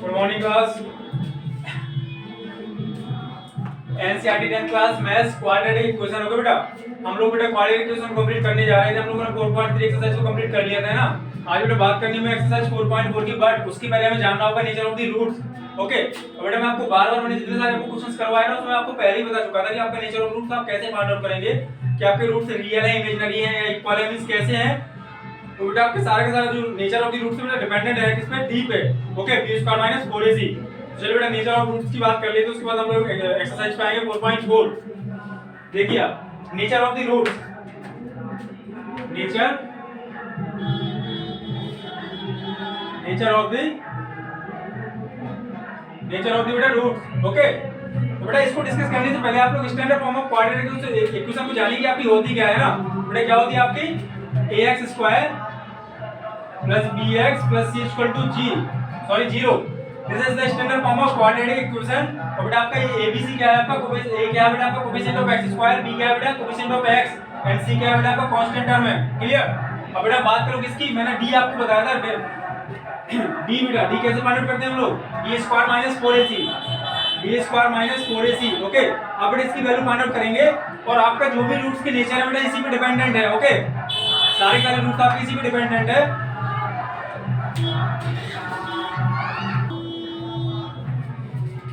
Good morning class. NCERT 10th class maths quadratic equation हो गया बेटा। हम लोग बेटा क्वाड्रेटिक इक्वेशन कंप्लीट करने जा रहे थे। हम लोगों ने 4.3 एक्सरसाइज को कंप्लीट कर लिया था ना। आज बेटा बात करनी है एक्सरसाइज 4.4 की, बट उसकी पहले हमें जानना होगा nature of the roots. Okay, तो बेटा मैं आपको बार-बार मैंने जितने सारे आपको क्वेश्चंस करवाए ना उसमें आपको पहले ही बता चुका था कि आपका नेचर ऑफ रूट्स आप कैसे फाइंड आउट करेंगे कि आपके रूट्स रियल है, इमेजिनरी है या इक्वल है, मींस कैसे हैं। तो बेटा आपके सारे के सारे जो नेचर ऑफ द रूट्स है बेटा डिपेंडेंट है किस पे, डी पे। Okay, b² - 4ac। चलिए बेटा नेचर ऑफ रूट्स की बात कर लेते हैं, उसके बाद हम लोग एक्सरसाइज पे आएंगे 4.4। देखिए आप nature of the roots, nature of the बेटा रूट्स। ओके, तो बेटा इसको डिस्कस करने से पहले आप लोग standard form of quadratic equation को जानिए कि आपकी होती क्या है ना। बेटा क्या होती है आपकी ax² plus bx plus c equal to zero। This is the standard form of quadratic equation. और बेटा आपका ये abc क्या है, आपका a क्या है बेटा आपका कोएफिशिएंट ऑफ x², b क्या है बेटा coefficient of x and c क्या है बेटा आपका कांस्टेंट टर्म है। क्लियर। अब बेटा बात करो किसकी, मैंने d आपको बताया था d बेटा d कैसे फाइंड आउट करते हैं हम लोग, b² - 4ac, b² - 4ac। Okay, अब बेटा इसकी वैल्यू फाइंड आउट करेंगे और आपका जो भी रूट्स के नेचर है बेटा इसी पे डिपेंडेंट है। ओके, सारे रूट्स आपके इसी पे डिपेंडेंट है।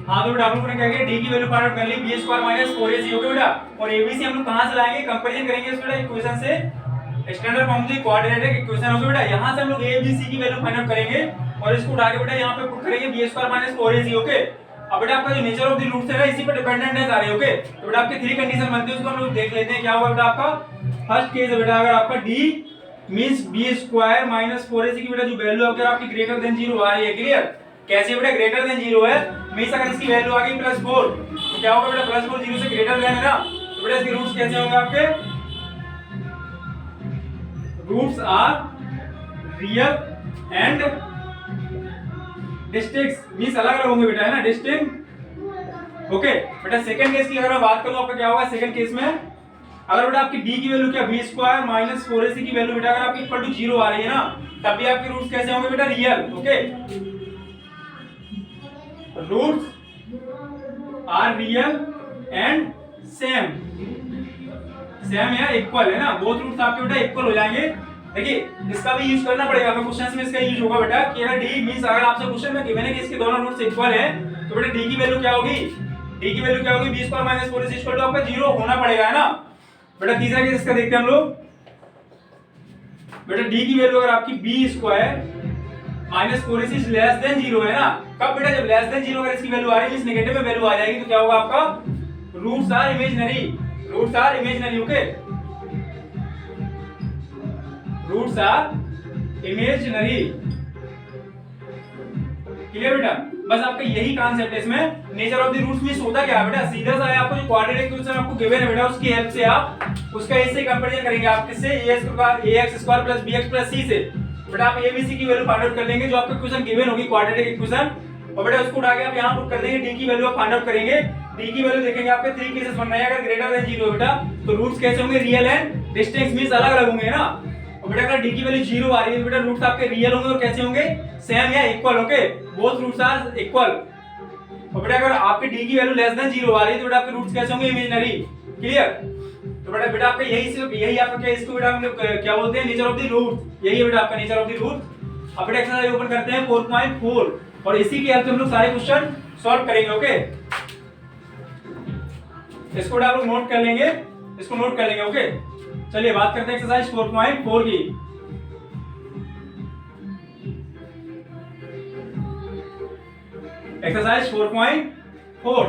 हाँ तो बेटा हम लोगों ने क्या किया, d की वैल्यू फाइंड आउट कर ली, b² - 4ac। ओके बेटा, और abc हम लोग कहां से लाएंगे, कंपैरिजन करेंगे इस बेटा इक्वेशन से, स्टैंडर्ड फॉर्म से क्वाड्रेटिक इक्वेशन। ओके बेटा, यहां से हम लोग abc की वैल्यू फाइंड आउट करेंगे और इसको उठा के बेटा यहां पे पुट करेंगे b² - 4ac। ओके, अब बेटा आपका जो नेचर ऑफ द रूट्स है ना इसी पे डिपेंडेंट है सारे। ओके, तो बेटा आपके 3 कंडीशन बनती है, उसको हम लोग देख लेते हैं क्या होगा बेटा आपका। फर्स्ट केस है बेटा, अगर आपका d मींस b² - 4ac की बेटा जो वैल्यू अगर आपकी ग्रेटर देन 0 आ रही है। क्लियर, कैसे बेटा ग्रेटर देन 0 है, मींस अगर इसकी वैल्यू आ गई +4 तो क्या होगा बेटा +4 0 से ग्रेटर देन है ना, तो बेटा इसके रूट्स कैसे होंगे आपके, roots are real and distinct, means अलग अलग होंगे बेटा, है ना, डिस्टिंक्ट। ओके बेटा सेकंड केस की अगर मैं बात करूं आपका क्या होगा सेकंड केस में, अगर बेटा आपकी d की वैल्यू क्या b² - 4ac की वैल्यू बेटा अगर आपकी इक्वल टू 0 आ रही है ना, तब भी आपके रूट्स कैसे होंगे बेटा, real. Okay, roots are real and same या इक्वल, है ना, बोथ रूट्स आपके बेटा इक्वल हो जाएंगे। देखिए इसका भी यूज करना पड़ेगा, हमें क्वेश्चंस में इसका यूज होगा बेटा कि अगर d मींस अगर आपसे क्वेश्चन में गिवन है कि इसके दोनों रूट्स इक्वल हैं तो बेटा d की वैल्यू क्या होगी, b² - 4ac इक्वल टू आपका 0 होना पड़ेगा, है ना। बेटा तीसरा केस इसका देखते हैं हम लोग। बेटा d की वैल्यू अगर आपकी b² - 4ac लेस देन 0 है ना, कब बेटा जब लेस देन 0 अगर इसकी वैल्यू आ रही है इस नेगेटिव में वैल्यू आ जाएगी तो क्या होगा आपका, roots are imaginary. Okay, roots are imaginary. Clear बेटा, बस आपका यही कांसेप्ट है इसमें। Nature of the roots means होता क्या है बेटा, सीधा सा है, आपको जो क्वाड्रेटिक इक्वेशन आपको गिवन है बेटा उसकी हेल्प से आप उसका इससे कंपैरिजन करेंगे, आप किससे, ax² + bx + c से। बेटा आप abc की वैल्यू फाइंड आउट कर लेंगे जो आपको इक्वेशन गिवन होगी क्वाड्रेटिक इक्वेशन, और बेटा उसको उठा के आप यहां पुट कर देंगे, d की वैल्यू आप फाइंड आउट करेंगे। d की वैल्यू देखेंगे आपके 3 केसेस बन रहे हैं, अगर ग्रेटर देन 0 है बेटा तो रूट्स कैसे होंगे, रियल एंड डिस्टिंक्ट, मींस अलग अलग होंगे ना। और बेटा अगर d की वैल्यू 0 आ रही है बेटा रूट्स आपके रियल होंगे और कैसे होंगे, सेम या equal. Okay, both roots are equal. और बेटा अगर आपके d की वैल्यू लेस देन 0 आ रही है तो बेटा आपके रूट्स कैसे होंगे, इमेजिनरी। क्लियर, तो बेटा आपका यही आपका क्या, इसको बेटा हम लोग क्या बोलते हैं, नेचर ऑफ द रूट। यही है बेटा आपका नेचर ऑफ द रूट। अब बेटा एक्सरसाइज ओपन करते हैं 4.4 और इसी की हेल्प से हम लोग सारे क्वेश्चन सॉल्व करेंगे। ओके, इसको आप लोग नोट कर लेंगे, इसको नोट कर लेंगे। ओके, चलिए बात करते हैं एक्सरसाइज 4.4 की। एक्सरसाइज 4.4,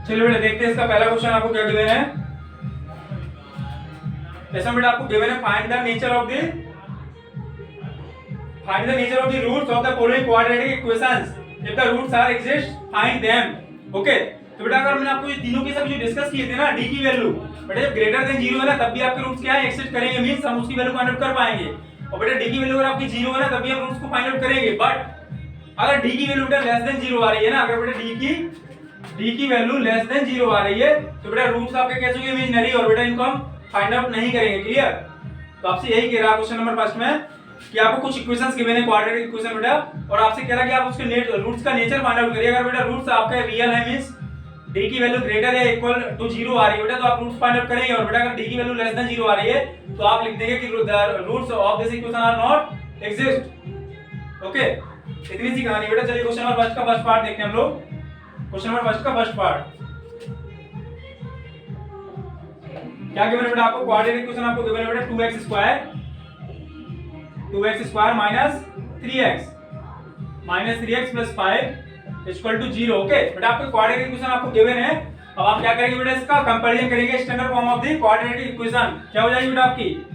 चलिए बेटा देखते हैं इसका पहला क्वेश्चन आपको क्या गिवन है। इसमें बेटा आपको गिवन है find the nature of the roots of the following quadratic equations. If the roots are exist find them. Okay, तो बेटा अगर मैंने आपको ये तीनों के सब जो डिस्कस किए थे ना, डी की वैल्यू बेटा जब ग्रेटर देन 0 है ना तब भी आपके रूट्स क्या है, एग्जिस्ट करेंगे, मींस हम उसकी वैल्यू फाइंड आउट कर पाएंगे। और बेटा डी की वैल्यू अगर आपकी 0 है ना तब भी हम रूट्स को फाइंड आउट करेंगे। बट अगर डी की वैल्यू बेटा लेस देन 0 आ रही है ना, अगर बेटा डी की वैल्यू लेस देन 0 आ रही है तो बेटा रूट्स आपके कैसे होंगे, इमेजिनरी, और बेटा इनको हम फाइंड आउट नहीं करेंगे। क्लियर? तो आपसे यही कह रहा है क्वेश्चन नंबर फर्स्ट में कि आपको कुछ इक्वेशंस गिवन है, क्वाड्रेटिक इक्वेशन बेटा, और आपसे कह रहा है कि आप उसके रूट्स का नेचर फाइंड आउट करिए। अगर बेटा रूट्स आपका रियल है, मींस डी की वैल्यू ग्रेटर या इक्वल टू 0 आ रही है बेटा, तो आप रूट्स फाइंड आउट करेंगे। और बेटा अगर डी की वैल्यू लेस देन 0 आ रही है तो आप लिख देंगे कि the roots of this equation are not exist. Okay, इतनी सी कहानी बेटा। चलिए क्वेश्चन नंबर फर्स्ट का फर्स्ट पार्ट देखते हैं हम लोग। क्वेश्चन नंबर फर्स्ट का फर्स्ट पार्ट क्या गिवन है बेटा आपको, क्वाड्रेटिक इक्वेशन आपको गिवन है बेटा 2x square minus 3x plus 5 equal to 0। Okay बेटा आपको क्वाड्रेटिक इक्वेशन आपको गिवन है। अब आप क्या करेंगे बेटा, इसका कंपैरिजन करेंगे standard form of the quadratic equation. क्या हो जाएगी बेटा आपकी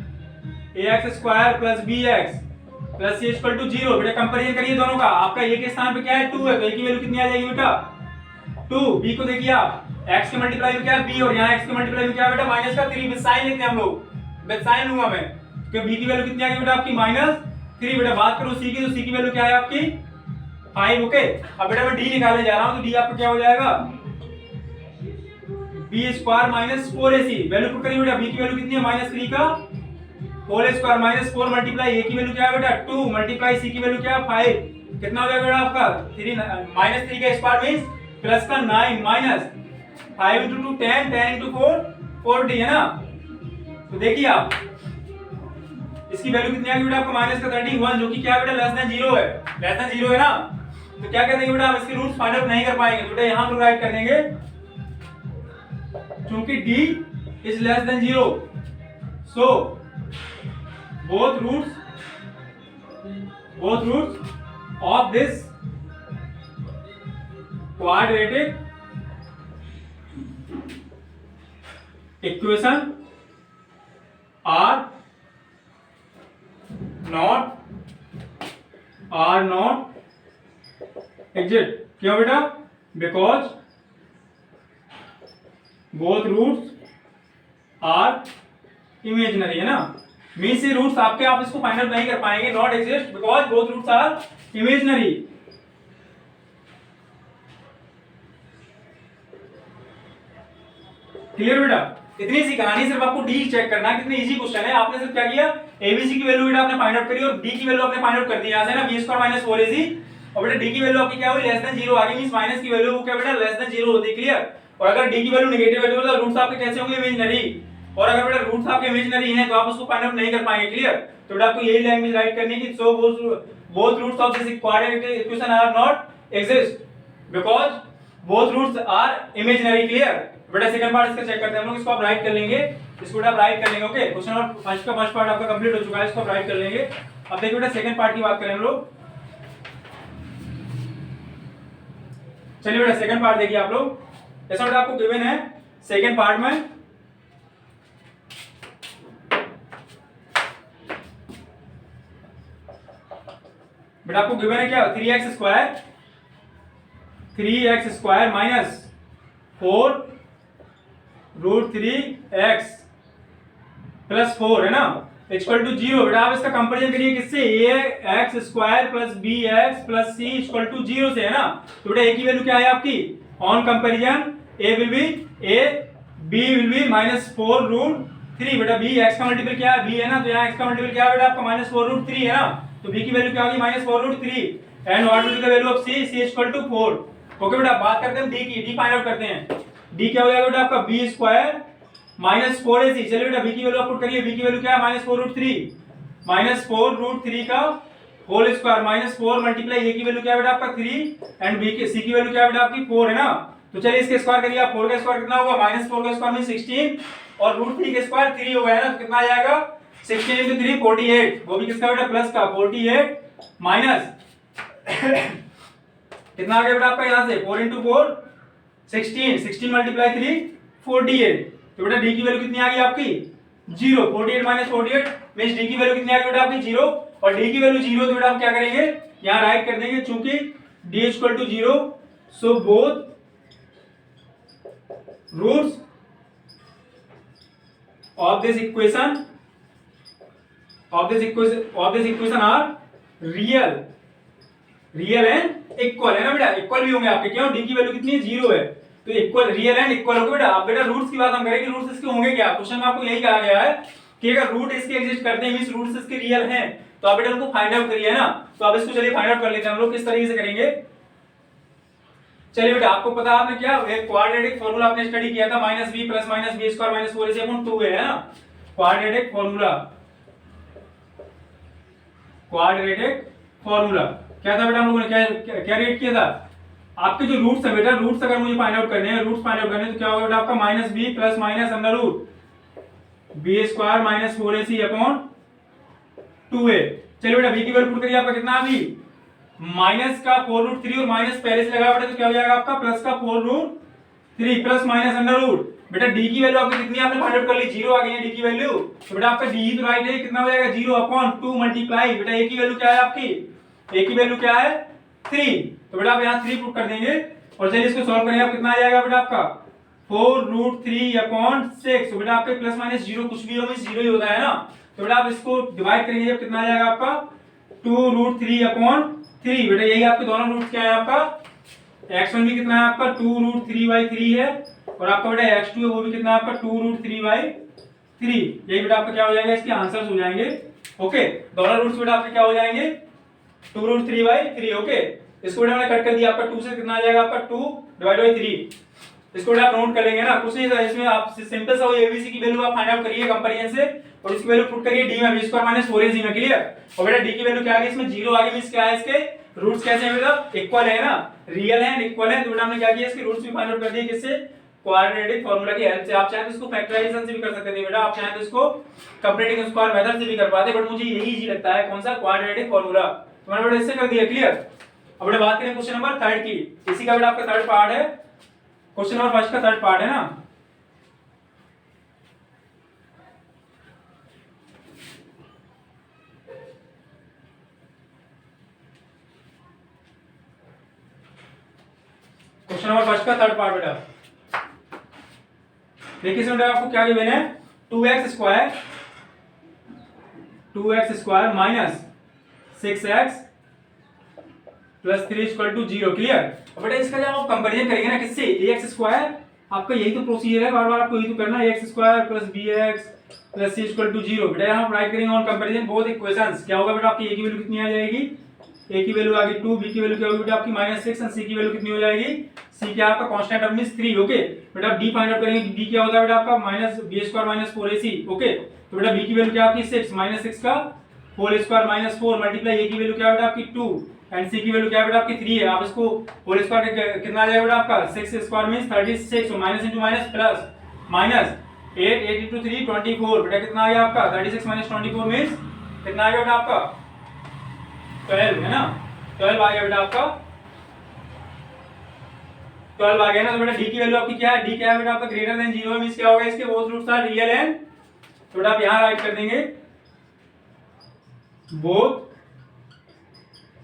ax square plus bx plus c equal to 0। बेटा कंपैरिजन करिए दोनों का। आपका a के स्थान पे क्या है 2 है, तो a की वैल्यू कितनी आ जाएगी बेटा 2। b को देखिए आप, x के मल्टीप्लाई में क्या है b, और यहाँ x के मल्टीप्लाई में क्या है बेटा माइनस का 3। विद साइन लेते हैं हम लोग, विद साइन लूंगा मैं, क्योंकि b की वैल्यू कितनी आ गई बेटा आपकी -3। बेटा बात करो c की, तो c की वैल्यू क्या है आपकी 5। ओके, अब बेटा मैं d निकालने जा रहा हूं, तो d आपका क्या हो जाएगा b square minus 4ac। Value put करिए बेटा, b की वैल्यू कितनी है -3 का whole square minus 4 multiply a की वैल्यू क्या है बेटा 2 मल्टीप्लाई c की वैल्यू क्या है 5। कितना हो जाएगा बेटा आपका 3 का स्क्वायर मींस प्लस का 9 माइनस 5 into 2 10 10 into 4 40 है ना। तो देखिए आप इसकी वैल्यू कितनी आ गई बेटा आपको माइनस का 31, जो कि क्या बेटा लेस देन 0 है, लेस देन 0 है ना। तो क्या कर देंगे बेटा, आप इसके रूट्स फाइंड आउट नहीं कर पाएंगे। तो बेटा यहां पर राइट कर देंगे क्योंकि d is less than 0, so both roots of this quadratic equation are not exist। क्यों बेटा, because both roots are imaginary है ना, मीन्स ये रूट्स आपके आप इसको फाइंड आउट नहीं कर पाएंगे, not exist because both roots are imaginary. Clear बेटा? इतनी सी कहानी, सिर्फ आपको डी चेक करना है, कितनी इजी क्वेश्चन है। आपने सिर्फ क्या किया, एबीसी की वैल्यू बेटा आपने फाइंड आउट करी और डी की वैल्यू आपने फाइंड आउट कर दी यहां से ना, b स्क्वायर माइनस 4ac। और बेटा डी की वैल्यू आपकी क्या हुई लेस देन 0 आ गई, मींस माइनस की वैल्यू क्या बेटा लेस देन 0 होती है। क्लियर? और अगर डी की वैल्यू नेगेटिव है तो रूट्स आपके कैसे होंगे, इमेजिनरी। और अगर बेटा रूट्स आपके इमेजिनरी हैं तो आप उसको फाइंड आउट नहीं कर पाएंगे। क्लियर? तो बेटा आपको यही लैंग्वेज राइट करनी है कि so both roots of this quadratic equation are not exist because both roots are imaginary. Clear? बेटा सेकंड पार्ट इसका चेक करते हैं हम लोग, इसको आप राइट कर लेंगे, इसको आप राइट कर लेंगे। ओके, क्वेश्चन नंबर फर्स्ट का फर्स्ट पार्ट आपका कंप्लीट हो चुका है, इसको आप राइट कर लेंगे। अब देखिए बेटा सेकंड पार्ट की बात करें हम लोग। चलिए बेटा सेकंड पार्ट देखिए आप लोग, ऐसा बेटा आपको गिवन है सेकंड पार्ट में बेटा आपको गिवन है क्या 3x square minus 4 root 3x plus 4 है ना इक्वल टू 0। बेटा आप इसका कंपैरिजन करिए किससे, ax square plus bx plus c equal to 0 से है ना। तो बेटा a की वैल्यू क्या है आपकी, on comparison b will be -4 root 3। बेटा b x का मल्टीपल क्या है b है ना, तो यहाँ x का मल्टीपल क्या है बेटा आपका -4 रूट 3 है ना। तो b की वैल्यू क्या होगी -4 root 3 and what will be the value of c equal to 4। Okay बेटा बात करते हैं d की, d फाइंड आउट करते हैं। d क्या हो जाएगा बेटा आपका b स्क्वायर माइनस 4ac। चलिए बेटा b की वैल्यू पुट करिए, b की वैल्यू क्या है -4 रूट 3 का होल स्क्वायर -4 मल्टीप्लाई a की वैल्यू क्या है बेटा आपका 3 एंड b की c की वैल्यू क्या है बेटा आपकी 4 है ना। तो चलिए इसके स्क्वायर करिए आप, 4 का स्क्वायर कितना होगा -4 का स्क्वायर में 16 और रूट 3 का स्क्वायर 3 हो गया है ना, तो कितना आ जाएगा 16 into 3 48, वो भी किसका बेटा प्लस का 48 माइनस कितना आ गया बेटा आपका यहाँ से 4 into 4 16 मल्टीप्लाई 3 48। तो बेटा d की वैल्यू कितनी आ गई आपकी 0, 48 माइनस 48 मींस d की वैल्यू कितनी आ गई बेटा आपकी 0। और d की वैल्यू 0 तो बेटा हम क्या करेंगे यहाँ राइट कर देंगे, चूंकि d equal to 0, so both roots of this equation are real and equal, है ना बेटा, इक्वल भी होंगे आपके, क्यों, डी की वैल्यू कितनी है, 0 है, तो इक्वल, रियल एंड इक्वल होंगे बेटा। अब बेटा रूट्स की बात हम करेंगे, रूट्स इसके होंगे क्या, क्वेश्चन में आपको यही कहा गया है कि अगर रूट इसके एग्जिस्ट करते हैं मींस रूट्स इसके रियल हैं, तो आप बेटा उनको फाइंड आउट करिए, है ना। तो अब इसको चलिए फाइंड आउट कर लेते हैं हम लोग, किस तरीके से करेंगे। चलिए बेटा, आपको पता आपने क्या एक क्वाड्रेटिक फार्मूला आपने स्टडी किया था, -b plus -b square minus 4ac/2 है ना, क्वाड्रेटिक फार्मूला क्या था बेटा, हम लोगों ने क्या रेट किया था, आपके जो रूट्स है बेटा, रूट्स अगर मुझे फाइंड आउट करने हैं, रूट्स फाइंड आउट करने हैं, तो क्या होगा बेटा आपका -b plus minus under root b square minus 4ac/2a। चलिए बेटा b की वैल्यू पुट करिए, आपका कितना अभी माइनस का 4√3 और माइनस पहले से लगा बेटा, तो क्या हो जाएगा आपका प्लस का 4√3 प्लस माइनस अंडर रूट, बेटा डी की वैल्यू आपकी कितनी आपने फाइंड आउट कर ली, 0 आ गई है डी की वैल्यू, तो बेटा आपका डी तो राइट है, कितना हो जाएगा 0/2 मल्टीप्लाई, बेटा ए की वैल्यू क्या है आपकी, ए की वैल्यू क्या है 3, तो बेटा आप यहाँ 3 पुट कर देंगे, और चलिए इसको सॉल्व करेंगे, आप कितना आ जाएगा बेटा आपका 4√3/6, तो बेटा आपके प्लस माइनस 0 कुछ भी हो मींस 0 ही होता है ना, तो बेटा आप इसको डिवाइड करेंगे जब कितना आ जाएगा आपका 2√3/3, बेटा यही आपके दोनों रूट्स क्या है, आपका x1 भी कितना है आपका 2√3/3 है, और आपका बेटा x2 है वो भी कितना है आपका 2√3/3, यही बेटा आपका क्या हो जाएगा, इसके आंसर्स हो जाएंगे। ओके, दोनों रूट्स बेटा आपके क्या हो जाएंगे 2√3/3। ओके, इसको बेटा मैंने कट कर दिया, आपका 2 से कितना आ जाएगा आपका 2/3, इसको बेटा आप नोट कर लेंगे ना, कुछ नहीं था इसमें, आप सिंपल सा एबीसी की वैल्यू आप फाइंड आउट करिए कंपैरिजन से, और उसकी वैल्यू पुट करिए डी में b स्क्वायर माइनस 4ac में, क्लियर। और बेटा डी की वैल्यू क्या आ गई इसमें 0 आ गई, मींस क्या है इसके रूट्स कैसे हैं बेटा, इक्वल है ना, रियल है, इक्वल है, तो बेटा हमने क्या किया इसके रूट्स भी फाइंड आउट कर दिए, किससे, क्वाड्रेटिक फार्मूला की हेल्प से। आप चाहे तो इसको फैक्टराइजेशन से भी कर सकते थे बेटा, आप चाहे तो इसको कंप्लीटिंग स्क्वायर मेथड से भी कर पाते, बट मुझे यही इजी लगता है, कौन सा, क्वाड्रेटिक फार्मूला, तो मैंने बेटा इससे कर दिया, क्लियर। अब बेटा बात करें क्वेश्चन नंबर 3 की, इसी का बेटा आपका थर्ड पार्ट है, क्वेश्चन नंबर 1 का थर्ड पार्ट है ना। क्वेश्चन नंबर 1 का थर्ड पार्ट बेटा देखिए, इसमें आपको क्या गिवन है, 2x square minus 6x plus 3 equal to 0, clear. अब बेटा इसका जब आप कंपैरिजन करेंगे ना किससे, ax स्क्वायर, आपका यही तो प्रोसीजर है, बार बार आपको यही तो करना है, ax square plus bx plus c equal to 0, बेटा यहाँ राइट करेंगे ऑन कंपैरिजन बोथ इक्वेशंस, क्या होगा बेटा आपकी a की वैल्यू कितनी आ जाएगी, a की वैल्यू आ गई 2, b की वैल्यू क्या होगी बेटा आपकी -6, और c की वैल्यू कितनी हो जाएगी, c क्या आपका कांस्टेंट टर्म मींस 3। ओके बेटा d फाइंड आउट करेंगे, d क्या होता है बेटा आपका -b square minus 4ac। Okay, तो बेटा b की वैल्यू क्या आपकी 6 -6 का whole square minus 4 multiply a की वैल्यू क्या बेटा आपकी 2 एंड c की वैल्यू क्या बेटा आपकी 3 है, आप इसको होल स्क्वायर कितना आ जाएगा बेटा आपका 6 स्क्वायर मींस 36, और minus into minus plus minus 8 into 3 24, बेटा कितना आ गया आपका 36 माइनस 24 मींस कितना आ गया बेटा आपका 12, है ना, 12 आ गया बेटा आपका 12 आ गया ना। तो बेटा d की वैल्यू आपकी क्या है, d क्या है बेटा आपका ग्रेटर देन 0 है, मींस क्या होगा इसके both roots are real and, तो बेटा आप यहां राइट कर देंगे both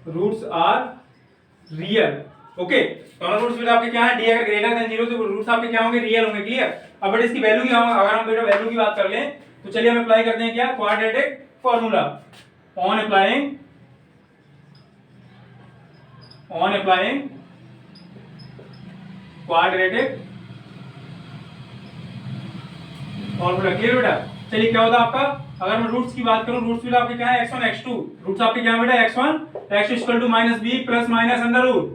roots are real. Okay, दोनों रूट्स बेटा आपके क्या है, d अगर ग्रेटर देन 0 तो रूट्स आपके क्या होंगे, रियल होंगे, क्लियर। अब बेटा इसकी वैल्यू क्या होगा, अगर हम बेटा वैल्यू की बात कर लें तो चलिए हम अप्लाई करते हैं क्या, quadratic formula, on applying quadratic formula, clear बेटा। चलिए क्या होता है आपका, अगर मैं रूट्स की बात करूं, रूट्स बेटा आपके क्या है x1 x2, रूट्स आपके क्या है बेटा x1 x2 equal to -b plus minus under root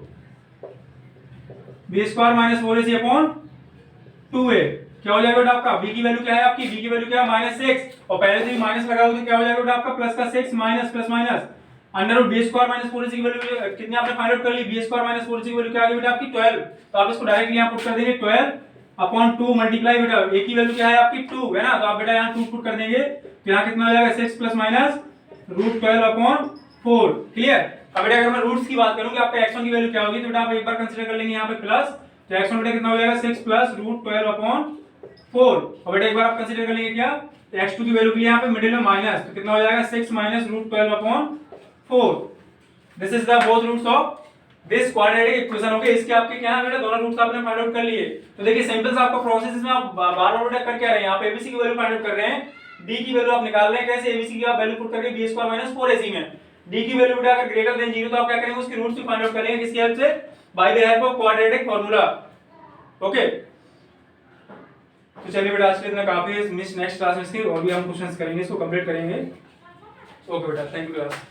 b square minus 4ac/2a, क्या हो जाएगा बेटा आपका b की वैल्यू क्या है आपकी, b की वैल्यू क्या है -6, और पहले से भी माइनस लगा हुआ तो क्या हो जाएगा बेटा आपका प्लस का 6 minus plus minus under root b square minus 4ac की वैल्यू कितनी आपने फाइंड आउट कर ली, b स्क्वायर माइनस 4ac की वैल्यू क्या आ गई बेटा आपकी 12, तो आप इसको डायरेक्टली यहां पुट कर देंगे 12/2 मल्टीप्लाई बेटा a की वैल्यू क्या है आपकी 2 है ना, तो आप बेटा यहां 2 पुट कर देंगे, तो यहां कितना हो जाएगा 6 प्लस माइनस √12/4, क्लियर। अब बेटा अगर मैं रूट्स की बात करूं कि आपका x1 की वैल्यू क्या होगी, तो बेटा आप एक बार कंसीडर कर लेंगे यहां पे प्लस, तो x1 बेटा कितना हो जाएगा 6 प्लस √12/4, और बेटा एक बार आप कंसीडर कर लेंगे क्या, तो x2 की वैल्यू के लिए यहां पे मिडिल में माइनस, तो कितना हो जाएगा 6 minus √12/4, this is the both roots of this quadratic equation हो गया, इसके आपके क्या है बेटा दोनों रूट्स आपने फाइंड आउट कर लिए। तो देखिए सिंपल सा आपका प्रोसेस इसमें आप बार बार बेटा कर क्या रहे हैं, आप एबीसी की वैल्यू फाइंड आउट कर रहे हैं, डी की वैल्यू आप निकाल रहे हैं कैसे, एबीसी की आप वैल्यू पुट करके बी स्क्वायर माइनस 4ac में डी की वैल्यू बेटा अगर ग्रेटर देन 0 तो आप क्या करेंगे उसके रूट्स को फाइंड आउट करेंगे किसकी हेल्प से, by the help of quadratic formula. Okay तो चलिए बेटा आज के लिए इतना काफी है, नेक्स्ट क्लास में इसकी और भी हम क्वेश्चंस करेंगे, इसको कंप्लीट करेंगे। ओके बेटा थैंक यू क्लास।